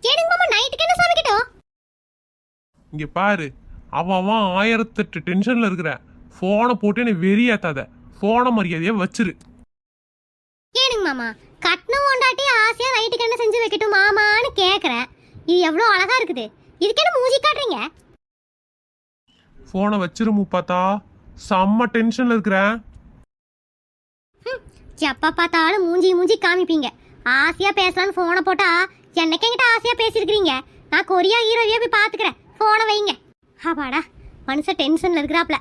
கேளுங்க மாமா, நைட்டுக்கு என்ன சமைக்கட்டும்? இங்க பாரு, அவன் 1008 டென்ஷன்ல இருக்கிற. போனை போட்டு என்னை வெறியாத்தாத. போன மரியாதையா வச்சிரு. கேளுங்க மாமா, கட்னம் கொண்டாட்டி ஆசையா நைட்டுக்கு என்ன செஞ்சு வைக்கட்டும் மாமான்னு கேக்குறேன். இது எவ்வளவு அழகா இருக்குது, இதுக்கு என்ன மூஞ்சி காட்டுறீங்க? போனை வச்சிரு முப்பாத்தா, செம்ம டென்ஷன்ல இருக்கிறேன். எப்ப பார்த்தாலும் மூஞ்சி காமிப்பீங்க. ஆசையா பேசலான்னு போனை போட்டா என்னைக்கு என்கிட்ட ஆசையா பேசியிருக்கிறீங்க. நான் கொரியா ஹீரோவியா போய் பாத்துக்கிறேன். போனை வைங்க. அப்பாடா, மனுஷன் டென்ஷன்ல இருக்கிறாப்ல.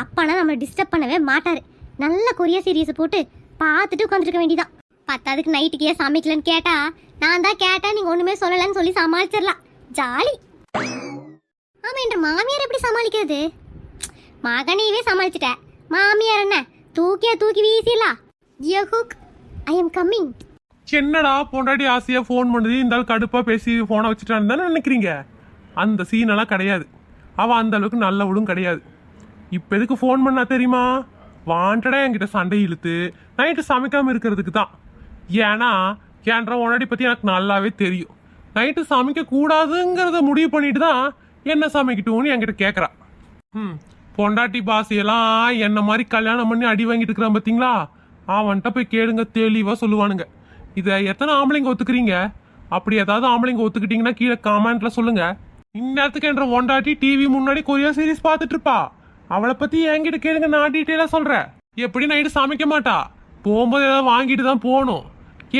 அப்பனா நம்மளை டிஸ்டர்ப் பண்ணவே மாட்டாரு. நல்ல கொரியா சீரியஸை போட்டு பார்த்துட்டு உட்காந்துருக்க வேண்டியதான். பத்தாவதுக்கு நைட்டுக்கு ஏன் சமைக்கலன்னு கேட்டா, நான் தான் கேட்டேன் நீங்க ஒண்ணுமே சொல்லலன்னு சொல்லி சமாளிச்சிடலாம். ஜாலி. ஆமா, என்ற மாமியார் எப்படி சமாளிக்கிறது? மகனையவே சமாளிச்சுட்ட, மாமியார் என்ன தூக்கி வீசிடலாம். I am coming. என்னடா பொண்டாட்டி ஆசையா போன் பண்ணுது, இந்த ஆள் கடுப்பா பேசி போனை வச்சுட்டான்னு தானே நினைக்கிறீங்க? அந்த சீனெல்லாம் கிடையாது. அவன் அந்த அளவுக்கு நல்லவளும் கிடையாது. இப்போ எதுக்கு ஃபோன் பண்ணா தெரியுமா? வாண்டடா என்கிட்ட சண்டை இழுத்து நைட்டு சமைக்காம இருக்கிறதுக்கு தான். ஏன்னா என்ற உடனடி பற்றி எனக்கு நல்லாவே தெரியும். நைட்டு சமைக்க கூடாதுங்கிறத முடிவு பண்ணிட்டு தான் என்ன சமைக்கட்டும்னு என்கிட்ட கேட்குறா. பொண்டாட்டி பாசையெல்லாம் என்ன மாதிரி கல்யாணம் பண்ணி அடி வாங்கிட்டு இருக்கிறான் பார்த்தீங்களா? அவன்கிட்ட போய் கேளுங்க, தெளிவாக சொல்லுவானுங்க. இதை எத்தனை ஆம்பளைங்க ஒத்துக்கிறீங்க? அப்படி ஏதாவது ஆம்பளைங்க ஒத்துக்கிட்டீங்கன்னா கீழே கமெண்ட்ல சொல்லுங்க. இந்நேரத்துக்கு என்ற பொண்டாட்டி டிவி முன்னாடி கொரியா சீரிஸ் பார்த்துட்டு இருப்பா. அவளை பத்தி என்கிட்ட கேளுங்க, நான் டீட்டெயிலா சொல்றேன். எப்படி நைட்டு சமைக்க மாட்டா, போகும்போது ஏதாவது வாங்கிட்டு தான் போகணும்.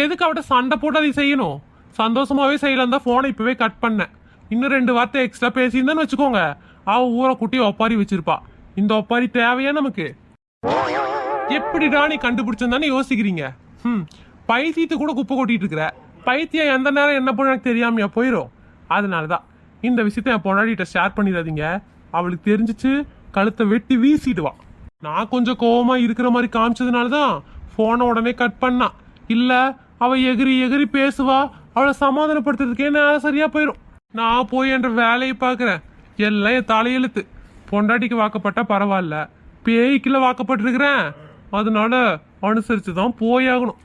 எதுக்கு அவட்ட சண்டை போட்டு அதை செய்யணும்? சந்தோஷமாவே செய்யலாம் தான் போனை இப்பவே கட் பண்ணேன். இன்னும் 2 வார்த்தை எக்ஸ்ட்ரா பேசியிருந்தான்னு வச்சுக்கோங்க, அவ ஊரை குட்டி ஒப்பாரி வச்சிருப்பா. இந்த ஒப்பாரி தேவையா நமக்கு? எப்படிடா நீ கண்டுபிடிச்சிருந்தானே யோசிக்கிறீங்க? பைத்தியத்தை கூட குப்பை கொட்டிட்டு இருக்கிற. பைத்தியம் எந்த நேரம் என்ன பண்ண எனக்கு தெரியாமையா போயிடும். அதனாலதான் இந்த விஷயத்த என் பொண்டாட்டிகிட்ட ஷேர் பண்ணிடாதீங்க. அவளுக்கு தெரிஞ்சிச்சு கழுத்தை வெட்டி வீசிடுவா. நான் கொஞ்சம் கோவமா இருக்கிற மாதிரி காமிச்சதுனாலதான் போனை உடனே கட் பண்ணா. இல்ல அவ எகிரி பேசுவா. அவளை சமாதானப்படுத்துறதுக்கே நேரம் சரியா போயிடும். நான் போய் என்ற வேலையை பாக்குறேன். எல்லாம் என் தலையெழுத்து. பொண்டாட்டிக்கு வாக்கப்பட்டா பரவாயில்ல, பேய்க்குள்ள வாக்கப்பட்டிருக்கிறேன். அதனால அனுசரிச்சுதான் போயாகணும்.